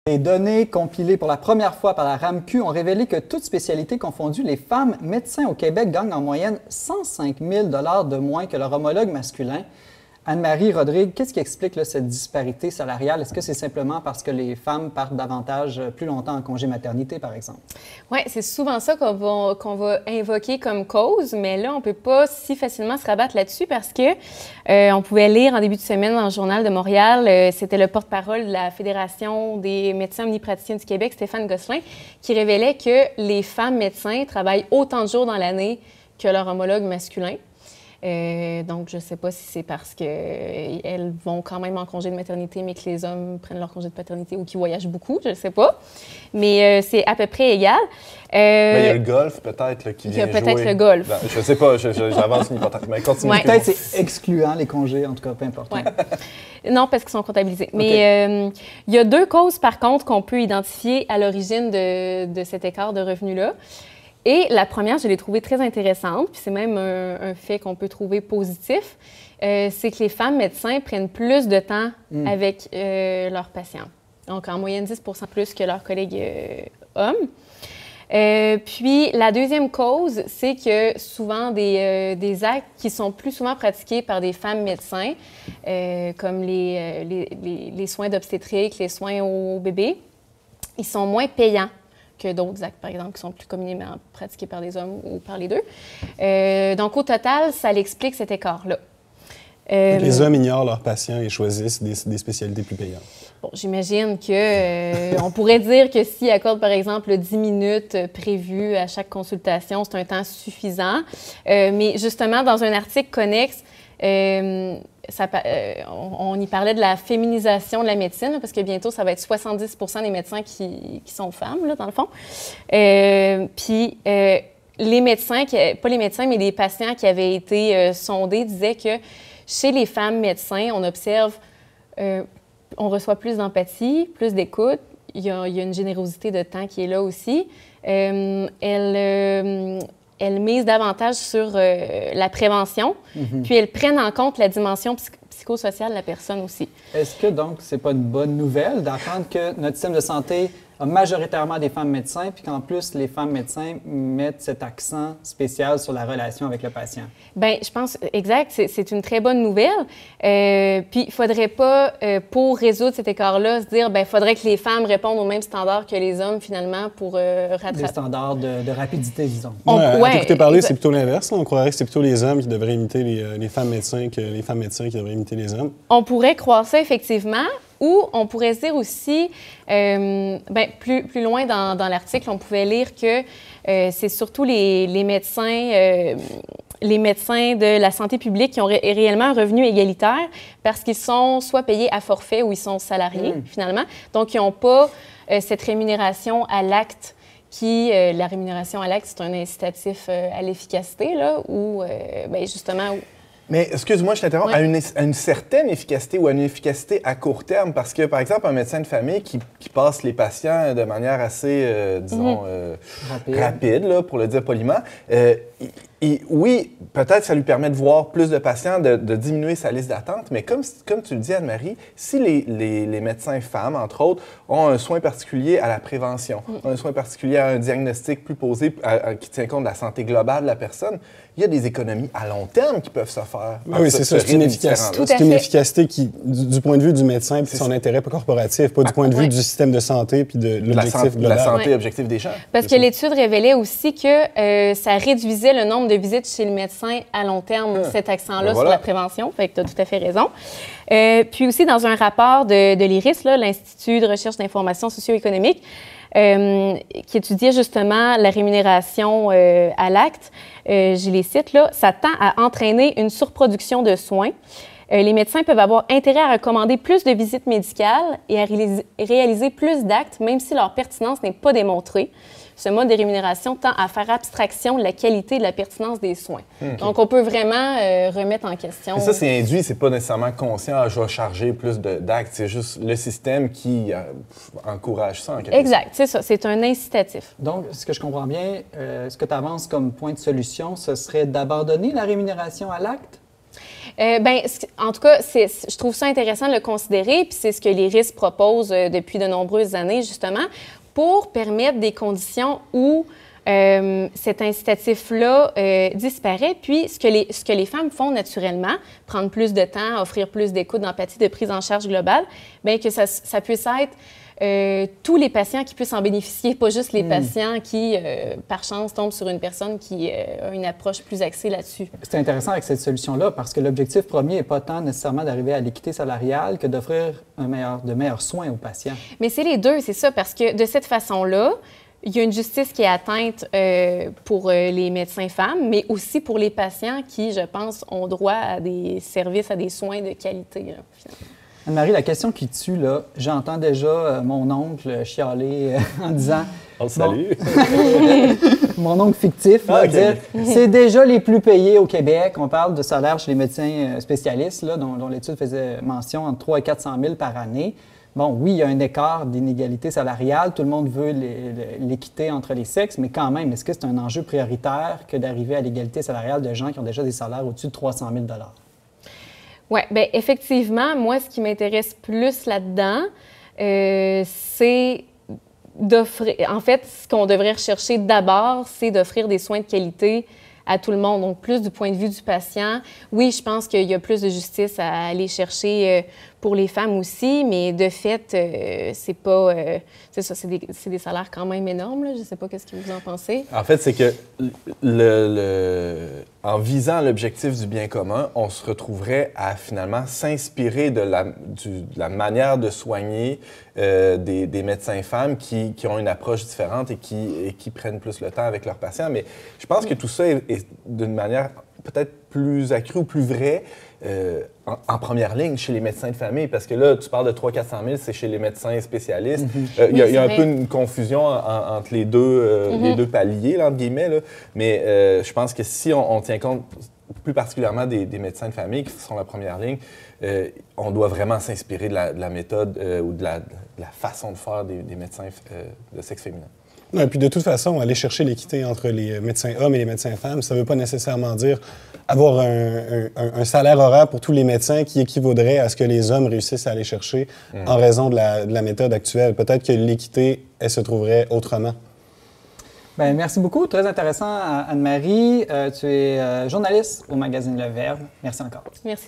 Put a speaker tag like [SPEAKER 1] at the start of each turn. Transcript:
[SPEAKER 1] Les données compilées pour la première fois par la RAMQ ont révélé que toutes spécialités confondues, les femmes médecins au Québec gagnent en moyenne 105 000 $ de moins que leur homologue masculin. Anne-Marie Rodrigue, qu'est-ce qui explique là, cette disparité salariale? Est-ce que c'est simplement parce que les femmes partent davantage plus longtemps en congé maternité, par exemple?
[SPEAKER 2] Oui, c'est souvent ça qu'on va invoquer comme cause, mais là, on ne peut pas si facilement se rabattre là-dessus parce que on pouvait lire en début de semaine dans le Journal de Montréal, c'était le porte-parole de la Fédération des médecins omnipraticiens du Québec, Stéphane Gosselin, qui révélait que les femmes médecins travaillent autant de jours dans l'année que leur homologue masculin. Donc, je ne sais pas si c'est parce qu'elles vont quand même en congé de maternité, mais que les hommes prennent leur congé de paternité ou qu'ils voyagent beaucoup, je ne sais pas. Mais c'est à peu près égal.
[SPEAKER 3] Mais il y a le golf, peut-être, là, qui vient jouer.
[SPEAKER 2] Il y a peut-être le golf.
[SPEAKER 3] Ben, je ne sais pas, j'avance une hypothèse. Mais continue.
[SPEAKER 2] Ouais.
[SPEAKER 1] Peut-être c'est excluant les congés, en tout cas, peu importe.
[SPEAKER 2] Ouais. Non, parce qu'ils sont comptabilisés. Mais il y a deux causes, par contre, qu'on peut identifier à l'origine de cet écart de revenus-là. Et la première, je l'ai trouvée très intéressante, puis c'est même un fait qu'on peut trouver positif, c'est que les femmes médecins prennent plus de temps avec leurs patients. Donc, en moyenne, 10 % plus que leurs collègues hommes. Puis, la deuxième cause, c'est que souvent des actes qui sont plus souvent pratiqués par des femmes médecins, comme les soins d'obstétrique, les soins aux bébés, ils sont moins payants que d'autres actes, par exemple, qui sont plus communément pratiqués par des hommes ou par les deux. Donc, au total, ça l'explique cet écart-là.
[SPEAKER 4] Les hommes ignorent leurs patients et choisissent des spécialités plus payantes.
[SPEAKER 2] Bon, j'imagine on pourrait dire que s'ils accordent, par exemple, 10 minutes prévues à chaque consultation, c'est un temps suffisant. Mais justement, dans un article connexe, on y parlait de la féminisation de la médecine, parce que bientôt, ça va être 70 % des médecins qui sont femmes, là, dans le fond. Puis, les médecins, pas les médecins, mais les patients qui avaient été sondés disaient que chez les femmes médecins, on observe, on reçoit plus d'empathie, plus d'écoute. Il y a une générosité de temps qui est là aussi. Elles misent davantage sur la prévention, puis elles prennent en compte la dimension psychosociale de la personne aussi.
[SPEAKER 1] Est-ce que donc c'est pas une bonne nouvelle d'apprendre que notre système de santé a majoritairement des femmes médecins, puis qu'en plus les femmes médecins mettent cet accent spécial sur la relation avec le patient?
[SPEAKER 2] Bien, je pense, exact, c'est une très bonne nouvelle. Puis, il ne faudrait pas, pour résoudre cet écart-là, se dire, bien, il faudrait que les femmes répondent aux mêmes standards que les hommes, finalement, pour rattraper.
[SPEAKER 1] Des standards de rapidité, disons.
[SPEAKER 4] À t'écouter parler, c'est plutôt l'inverse. On croirait que c'est plutôt les hommes qui devraient imiter les femmes médecins que les femmes médecins qui devraient imiter les hommes.
[SPEAKER 2] On pourrait croire ça, effectivement. Ou on pourrait se dire aussi, plus loin dans l'article, on pouvait lire que c'est surtout les médecins de la santé publique qui ont réellement un revenu égalitaire parce qu'ils sont soit payés à forfait ou ils sont salariés, finalement. Donc, ils n'ont pas cette rémunération à l'acte la rémunération à l'acte, c'est un incitatif à l'efficacité, là, où, justement...
[SPEAKER 3] Mais excuse-moi, je t'interromps,
[SPEAKER 2] Oui.
[SPEAKER 3] à une certaine efficacité ou à une efficacité à court terme, parce que, par exemple, un médecin de famille qui passe les patients de manière assez, disons, rapide là, pour le dire poliment, oui, peut-être ça lui permet de voir plus de patients, de diminuer sa liste d'attente, mais comme tu le dis, Anne-Marie, si les médecins femmes, entre autres, ont un soin particulier à la prévention, un soin particulier à un diagnostic plus posé qui tient compte de la santé globale de la personne, il y a des économies à long terme qui peuvent se faire.
[SPEAKER 4] Oui, c'est ça. C'est une efficacité qui, du point de vue du médecin et de son intérêt corporatif, pas du point de vue du système de santé puis de l'objectif global.
[SPEAKER 3] La santé objectif des gens.
[SPEAKER 2] Parce que l'étude révélait aussi que ça réduisait le nombre de visites chez le médecin à long terme, cet accent-là sur la prévention. Fait que tu as tout à fait raison. Puis aussi, dans un rapport de l'IRIS, l'Institut de recherche d'information socio-économique, qui étudiait justement la rémunération à l'acte, je les cite là, ça tend à entraîner une surproduction de soins. Les médecins peuvent avoir intérêt à recommander plus de visites médicales et à réaliser plus d'actes, même si leur pertinence n'est pas démontrée. Ce mode de rémunération tend à faire abstraction de la qualité et de la pertinence des soins. Okay. Donc, on peut vraiment remettre en question...
[SPEAKER 3] Mais ça, c'est induit, c'est pas nécessairement conscient, je vais charger plus d'actes, c'est juste le système qui encourage ça en quelque sorte.
[SPEAKER 2] Exact, c'est ça, c'est un incitatif.
[SPEAKER 1] Donc, ce que je comprends bien, ce que tu avances comme point de solution, ce serait d'abandonner la rémunération à l'acte?
[SPEAKER 2] En tout cas, je trouve ça intéressant de le considérer, puis c'est ce que l'IRIS propose depuis de nombreuses années, justement, pour permettre des conditions où cet incitatif-là disparaît, puis ce que les femmes font naturellement, prendre plus de temps, offrir plus d'écoute, d'empathie, de prise en charge globale, bien que ça puisse être tous les patients qui puissent en bénéficier, pas juste les patients qui, par chance, tombent sur une personne qui a une approche plus axée là-dessus.
[SPEAKER 1] C'est intéressant avec cette solution-là parce que l'objectif premier n'est pas tant nécessairement d'arriver à l'équité salariale que d'offrir de meilleurs soins aux patients.
[SPEAKER 2] Mais c'est les deux, c'est ça, parce que de cette façon-là, il y a une justice qui est atteinte pour les médecins femmes, mais aussi pour les patients qui, je pense, ont droit à des services, à des soins de qualité, là, finalement.
[SPEAKER 1] Anne-Marie, la question qui tue, là, j'entends déjà mon oncle chialer en disant...
[SPEAKER 3] On le salue.
[SPEAKER 1] Mon oncle fictif va dire c'est déjà les plus payés au Québec. On parle de salaire chez les médecins spécialistes, là, dont l'étude faisait mention entre 300 et 400 000 par année. Bon, oui, il y a un écart d'inégalité salariale. Tout le monde veut l'équité entre les sexes, mais quand même, est-ce que c'est un enjeu prioritaire que d'arriver à l'égalité salariale de gens qui ont déjà des salaires au-dessus de 300 000 $?
[SPEAKER 2] Oui, bien, effectivement, moi, ce qui m'intéresse plus là-dedans, c'est d'offrir... En fait, ce qu'on devrait rechercher d'abord, c'est d'offrir des soins de qualité à tout le monde. Donc, plus du point de vue du patient. Oui, je pense qu'il y a plus de justice à aller chercher pour les femmes aussi, mais de fait, c'est pas... c'est ça, c'est des salaires quand même énormes, là. Je ne sais pas qu'est-ce que vous en pensez.
[SPEAKER 3] En fait, c'est que en visant l'objectif du bien commun, on se retrouverait à finalement s'inspirer de la manière de soigner des médecins femmes qui ont une approche différente et qui prennent plus le temps avec leurs patients. Mais je pense que tout ça est d'une manière peut-être plus accrue ou plus vraie en première ligne chez les médecins de famille, parce que là, tu parles de 300 000 – 400 000, c'est chez les médecins spécialistes. Il y a un peu une confusion entre les deux paliers, là, entre guillemets, là. Mais je pense que si on tient compte plus particulièrement des médecins de famille qui sont la première ligne, on doit vraiment s'inspirer de la méthode ou de la façon de faire des médecins de sexe féminin.
[SPEAKER 4] Et puis de toute façon, aller chercher l'équité entre les médecins hommes et les médecins femmes, ça ne veut pas nécessairement dire avoir un salaire horaire pour tous les médecins qui équivaudrait à ce que les hommes réussissent à aller chercher en raison de la méthode actuelle. Peut-être que l'équité, elle se trouverait autrement.
[SPEAKER 1] Bien, merci beaucoup. Très intéressant, Anne-Marie. Tu es journaliste au magazine Le Verbe. Merci encore.
[SPEAKER 2] Merci.